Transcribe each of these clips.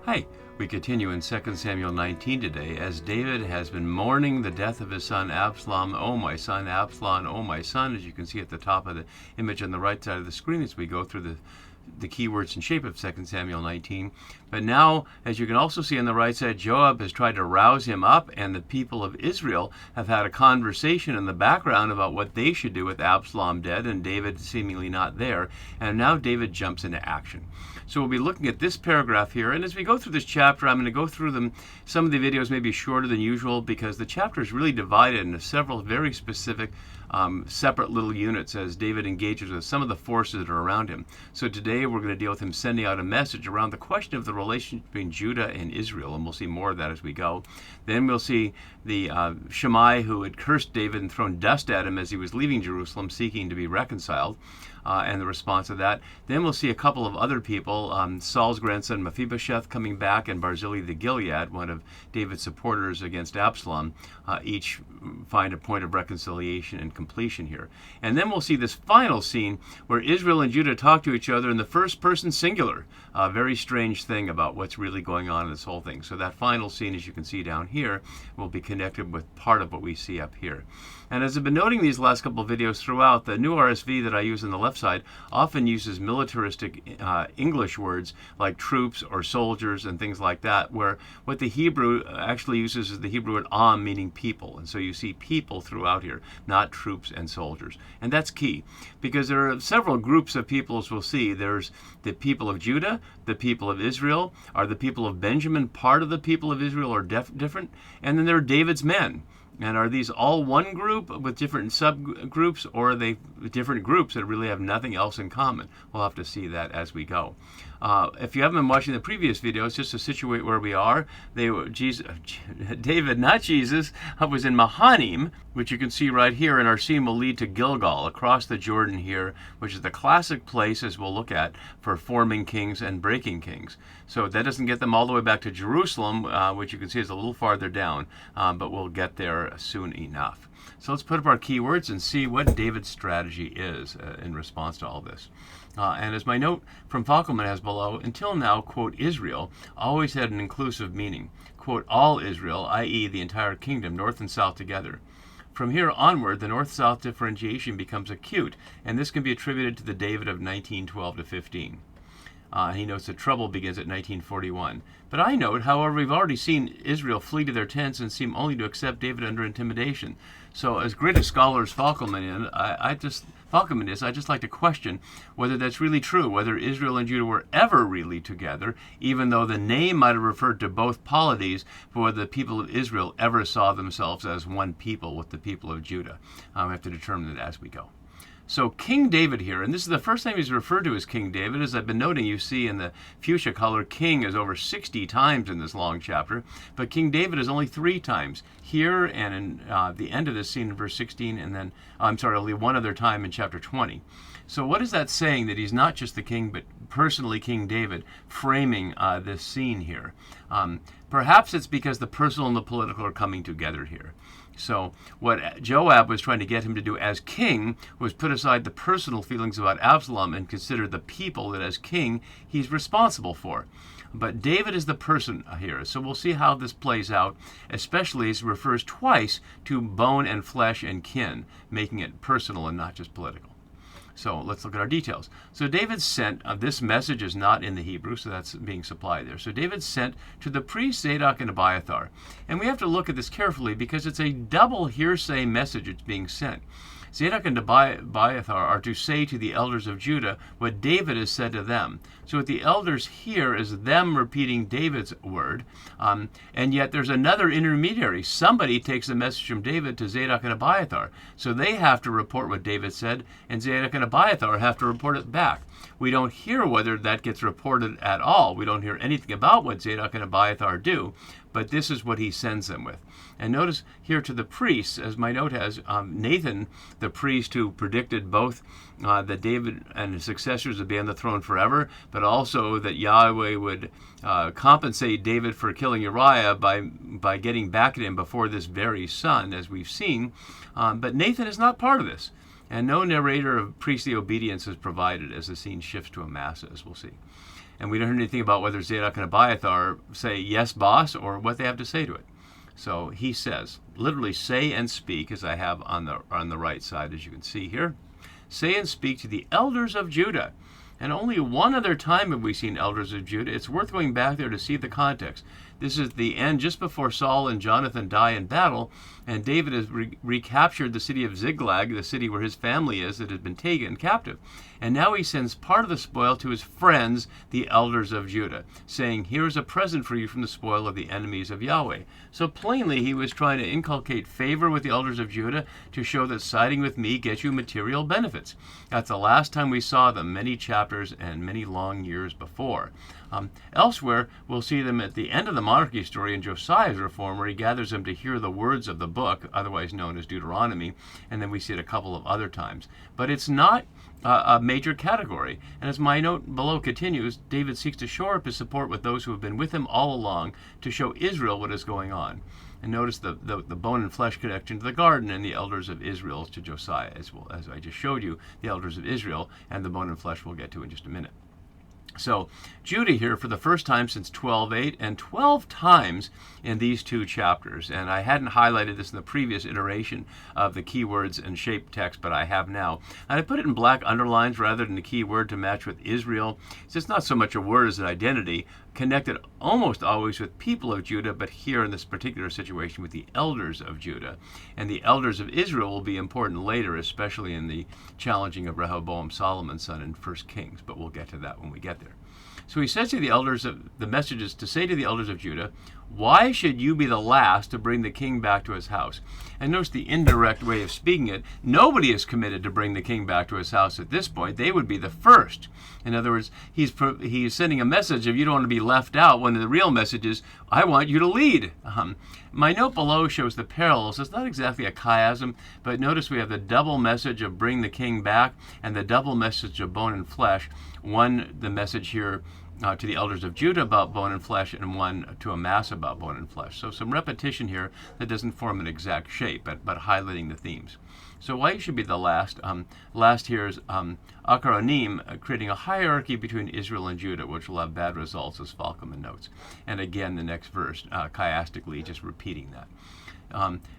Hi, we continue in 2 Samuel 19 today as David has been mourning the death of his son Absalom. Oh, my son Absalom, oh, my son, as you can see at the top of the image on the right side of the screen as we go through the keywords and shape of 2 Samuel 19. But now, as you can also see on the right side, Joab has tried to rouse him up, and the people of Israel have had a conversation in the background about what they should do with Absalom dead and David seemingly not there. And now David jumps into action. So we'll be looking at this paragraph here, and as we go through this chapter, I'm going to go through them. Some of the videos may be shorter than usual because the chapter is really divided into several very specific separate little units as David engages with some of the forces that are around him. So today we're going to deal with him sending out a message around the question of the relationship between Judah and Israel, and we'll see more of that as we go. Then we'll see the Shammai who had cursed David and thrown dust at him as he was leaving Jerusalem seeking to be reconciled. And the response to that. Then we'll see a couple of other people, Saul's grandson Mephibosheth coming back, and Barzillai the Gilead, one of David's supporters against Absalom, each find a point of reconciliation and completion here. And then we'll see this final scene where Israel and Judah talk to each other in the first person singular. A very strange thing about what's really going on in this whole thing. So that final scene, as you can see down here, will be connected with part of what we see up here. And as I've been noting these last couple of videos throughout, the new RSV that I use on the left side often uses militaristic English words like troops or soldiers and things like that, where what the Hebrew actually uses is the Hebrew word am, meaning people. And so you see people throughout here, not troops and soldiers. And that's key, because there are several groups of people, as we'll see. There's the people of Judah, the people of Israel. Are the people of Benjamin part of the people of Israel or different? And then there are David's men. And are these all one group with different subgroups, or are they different groups that really have nothing else in common? We'll have to see that as we go. If you haven't been watching the previous videos, just to situate where we are, David, not Jesus, was in Mahanaim, which you can see right here, and our scene will lead to Gilgal, across the Jordan here, which is the classic place, as we'll look at, for forming kings and breaking kings. So that doesn't get them all the way back to Jerusalem, which you can see is a little farther down, but we'll get there soon enough. So let's put up our keywords and see what David's strategy is in response to all this. And as my note from Falkelman has below, until now, quote, Israel always had an inclusive meaning. Quote, all Israel, i.e. the entire kingdom, north and south together. From here onward, the north-south differentiation becomes acute, and this can be attributed to the David of 1912 to 15. He notes that trouble begins at 1941. But I note, however, we've already seen Israel flee to their tents and seem only to accept David under intimidation. So as great a scholar as Falkelman is, I just like to question whether that's really true, whether Israel and Judah were ever really together, even though the name might have referred to both polities, but whether the people of Israel ever saw themselves as one people with the people of Judah. We have to determine that as we go. So King David here, and this is the first time he's referred to as King David. As I've been noting, you see in the fuchsia color, King is over 60 times in this long chapter, but King David is only 3 times. Here and in the end of this scene in verse 16, and then, only one other time in chapter 20. So what is that saying, that he's not just the king, but personally King David, framing this scene here? Perhaps it's because the personal and the political are coming together here. So what Joab was trying to get him to do as king was put aside the personal feelings about Absalom and consider the people that as king he's responsible for. But David is the person here. So we'll see how this plays out, especially as it refers twice to bone and flesh and kin, making it personal and not just political. So let's look at our details. So David sent, this message is not in the Hebrew, so that's being supplied there. So David sent to the priests Zadok and Abiathar. And we have to look at this carefully because it's a double hearsay message that's being sent. Zadok and Abiathar are to say to the elders of Judah what David has said to them. So what the elders hear is them repeating David's word, and yet there's another intermediary. Somebody takes the message from David to Zadok and Abiathar. So they have to report what David said, and Zadok and Abiathar have to report it back. We don't hear whether that gets reported at all. We don't hear anything about what Zadok and Abiathar do, but this is what he sends them with. And notice here to the priests, as my note has, Nathan, the priest who predicted both that David and his successors would be on the throne forever, but also that Yahweh would compensate David for killing Uriah by getting back at him before this very son, as we've seen. But Nathan is not part of this. And no narrator of priestly obedience is provided as the scene shifts to Amasa, as we'll see. And we don't hear anything about whether Zadok and Abiathar say, yes, boss, or what they have to say to it. So he says, literally, say and speak, as I have on the right side, as you can see here. Say and speak to the elders of Judah. And only one other time have we seen elders of Judah. It's worth going back there to see the context. This is the end just before Saul and Jonathan die in battle, and David has recaptured the city of Ziklag, the city where his family is that had been taken captive. And now he sends part of the spoil to his friends, the elders of Judah, saying, here is a present for you from the spoil of the enemies of Yahweh. So plainly he was trying to inculcate favor with the elders of Judah to show that siding with me gets you material benefits. That's the last time we saw them, many chapters and many long years before. Elsewhere, we'll see them at the end of the monarchy story in Josiah's reform, where he gathers them to hear the words of the book, otherwise known as Deuteronomy, and then we see it a couple of other times. But it's not a major category. And as my note below continues, David seeks to shore up his support with those who have been with him all along to show Israel what is going on. And notice the bone and flesh connection to the garden and the elders of Israel to Josiah, as well as I just showed you, the elders of Israel and the bone and flesh we'll get to in just a minute. So Judah here for the first time since 12:8 and 12 times in these two chapters. And I hadn't highlighted this in the previous iteration of the keywords and shape text, but I have now. And I put it in black underlines rather than the keyword to match with Israel. So it's not so much a word as an identity, connected almost always with people of Judah, but here in this particular situation with the elders of Judah. And the elders of Israel will be important later, especially in the challenging of Rehoboam, Solomon's son, in 1 Kings, but we'll get to that when we get there. So he says to the elders of the messages to say to the elders of Judah, why should you be the last to bring the king back to his house? And notice the indirect way of speaking it. Nobody is committed to bring the king back to his house at this point. They would be the first. In other words, he's sending a message of you don't want to be left out, when the real message is, I want you to lead. My note below shows the parallels. It's not exactly a chiasm, but notice we have the double message of bring the king back and the double message of bone and flesh. One, the message here to the elders of Judah about bone and flesh, and one to Amass about bone and flesh. So some repetition here that doesn't form an exact shape, but highlighting the themes. So why you should be the last? Last here is Acronym, creating a hierarchy between Israel and Judah, which will have bad results, as Falcomon notes. And again, the next verse, chiastically, just repeating that.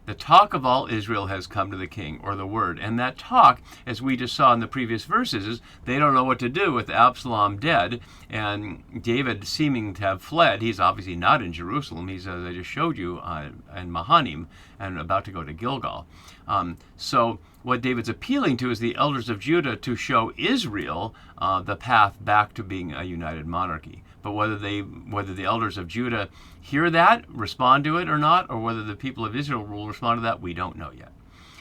The talk of all Israel has come to the king, or the word. And that talk, as we just saw in the previous verses, is they don't know what to do with Absalom dead and David seeming to have fled. He's obviously not in Jerusalem. He's, as I just showed you, in Mahanaim and about to go to Gilgal. So what David's appealing to is the elders of Judah to show Israel the path back to being a united monarchy. But whether the elders of Judah hear that, respond to it or not, or whether the people of Israel will respond to that, we don't know yet.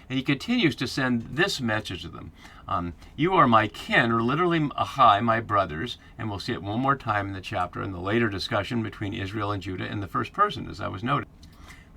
And he continues to send this message to them. You are my kin, or literally Ahai, my brothers, and we'll see it one more time in the chapter in the later discussion between Israel and Judah in the first person, as I was noting.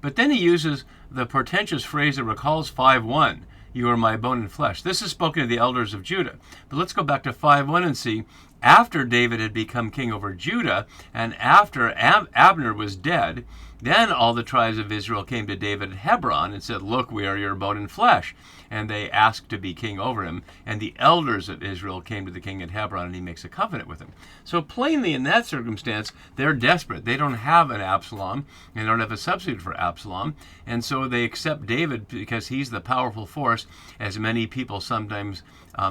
But then he uses the portentous phrase that recalls 5:1. You are my bone and flesh. This is spoken to the elders of Judah. But let's go back to 5:1 and see, after David had become king over Judah, and after Abner was dead, then all the tribes of Israel came to David at Hebron and said, look, we are your bone and flesh. And they asked to be king over him. And the elders of Israel came to the king at Hebron, and he makes a covenant with him. So plainly, in that circumstance, they're desperate. They don't have an Absalom. They don't have a substitute for Absalom. And so they accept David because he's the powerful force, as many people sometimes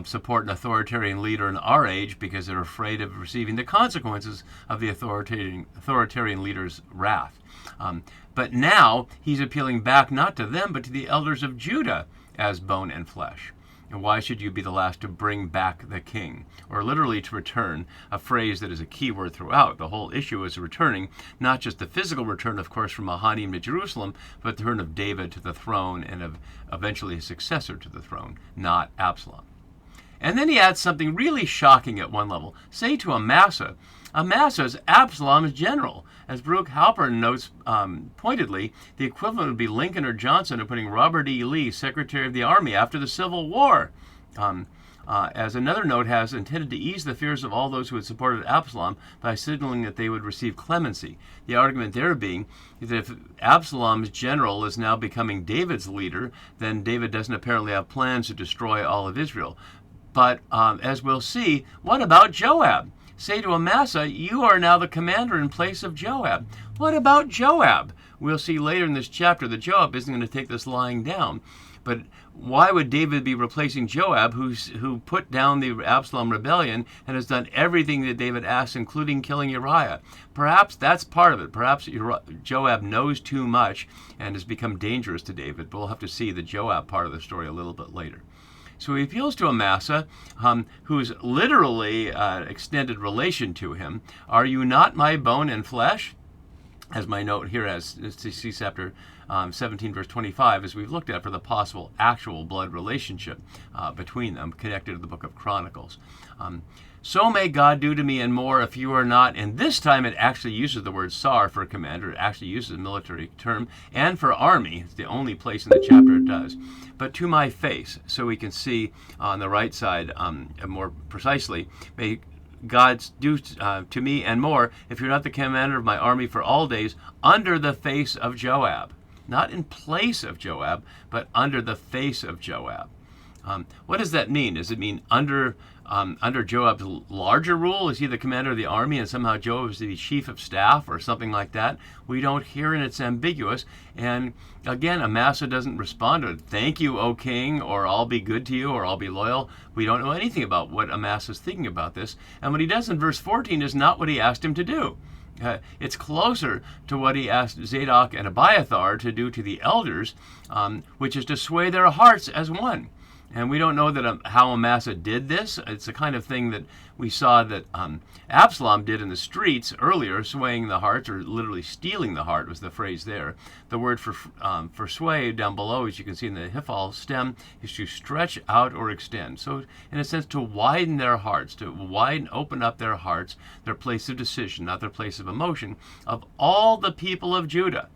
support an authoritarian leader in our age because they're afraid of receiving the consequences of the authoritarian leader's wrath. But now he's appealing back not to them, but to the elders of Judah as bone and flesh. And why should you be the last to bring back the king? Or literally to return, a phrase that is a key word throughout. The whole issue is returning, not just the physical return, of course, from Mahanaim to Jerusalem, but the return of David to the throne and of eventually his successor to the throne, not Absalom. And then he adds something really shocking at one level. Say to Amasa is Absalom's general. As Baruch Halpern notes pointedly, the equivalent would be Lincoln or Johnson of putting Robert E. Lee, Secretary of the Army, after the Civil War. As another note has, intended to ease the fears of all those who had supported Absalom by signaling that they would receive clemency. The argument there being that if Absalom's general is now becoming David's leader, then David doesn't apparently have plans to destroy all of Israel. But as we'll see, what about Joab? say to Amasa, you are now the commander in place of Joab. What about Joab? We'll see later in this chapter that Joab isn't going to take this lying down. But why would David be replacing Joab, who put down the Absalom rebellion and has done everything that David asked, including killing Uriah? Perhaps that's part of it. Perhaps Joab knows too much and has become dangerous to David. But we'll have to see the Joab part of the story a little bit later. So he appeals to Amasa, who's literally extended relation to him. Are you not my bone and flesh? As my note here has, see chapter 17, verse 25, as we've looked at for the possible actual blood relationship between them, connected to the book of Chronicles. So may God do to me and more if you are not, and this time it actually uses the word sar for commander, it actually uses a military term, and for army, it's the only place in the chapter it does, but to my face, so we can see on the right side more precisely, may God do to me and more if you're not the commander of my army for all days under the face of Joab. Not in place of Joab, but under the face of Joab. What does that mean? Does it mean under Joab's larger rule? Is he the commander of the army and somehow Joab is the chief of staff or something like that? We don't hear, and it's ambiguous. And again, Amasa doesn't respond to thank you, O king, or I'll be good to you, or I'll be loyal. We don't know anything about what Amasa's thinking about this. And what he does in verse 14 is not what he asked him to do. It's closer to what he asked Zadok and Abiathar to do to the elders, which is to sway their hearts as one. And we don't know that how Amasa did this. It's the kind of thing that we saw that Absalom did in the streets earlier, swaying the hearts, or literally stealing the heart was the phrase there. The word for sway down below, as you can see in the Hiphal stem, is to stretch out or extend. So in a sense, to widen their hearts, open up their hearts, their place of decision, not their place of emotion, of all the people of Judah.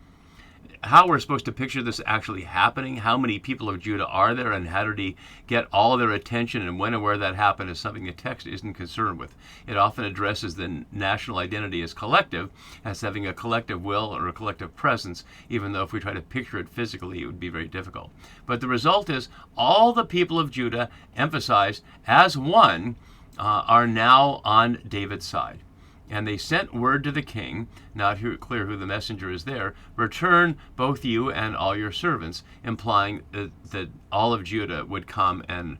How we're supposed to picture this actually happening, how many people of Judah are there, and how did he get all their attention, and when and where that happened is something the text isn't concerned with. It often addresses the national identity as collective, as having a collective will or a collective presence, even though if we try to picture it physically, it would be very difficult. But the result is all the people of Judah, emphasized as one, are now on David's side. And they sent word to the king, not clear who the messenger is there, return both you and all your servants, implying that all of Judah would come and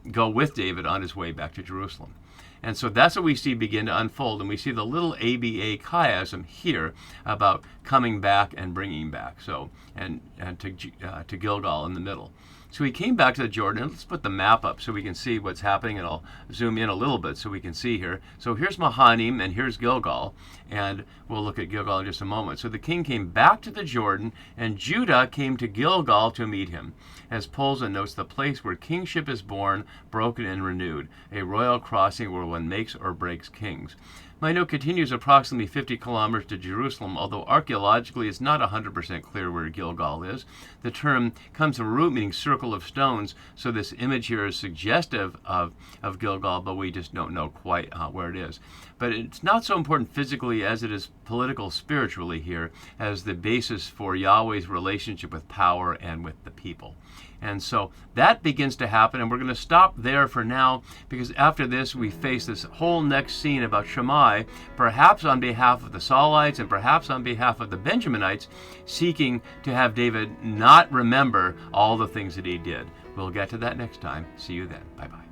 go with David on his way back to Jerusalem. And so that's what we see begin to unfold, and we see the little ABA chiasm here about coming back and bringing back, so and to Gilgal in the middle. So he came back to the Jordan. Let's put the map up so we can see what's happening, and I'll zoom in a little bit so we can see here. So here's Mahanaim, and here's Gilgal, and we'll look at Gilgal in just a moment. So the king came back to the Jordan, and Judah came to Gilgal to meet him. As Polza notes, the place where kingship is born, broken, and renewed, a royal crossing where one makes or breaks kings. My note continues approximately 50 kilometers to Jerusalem, although archaeologically it's not 100% clear where Gilgal is. The term comes from a root meaning circle of stones, so this image here is suggestive of Gilgal, but we just don't know quite where it is. But it's not so important physically as it is political spiritually here, as the basis for Yahweh's relationship with power and with the people. And so that begins to happen, and we're going to stop there for now, because after this we face this whole next scene about Shammai, perhaps on behalf of the Saulites and perhaps on behalf of the Benjaminites, seeking to have David not remember all the things that he did. We'll get to that next time. See you then. Bye-bye.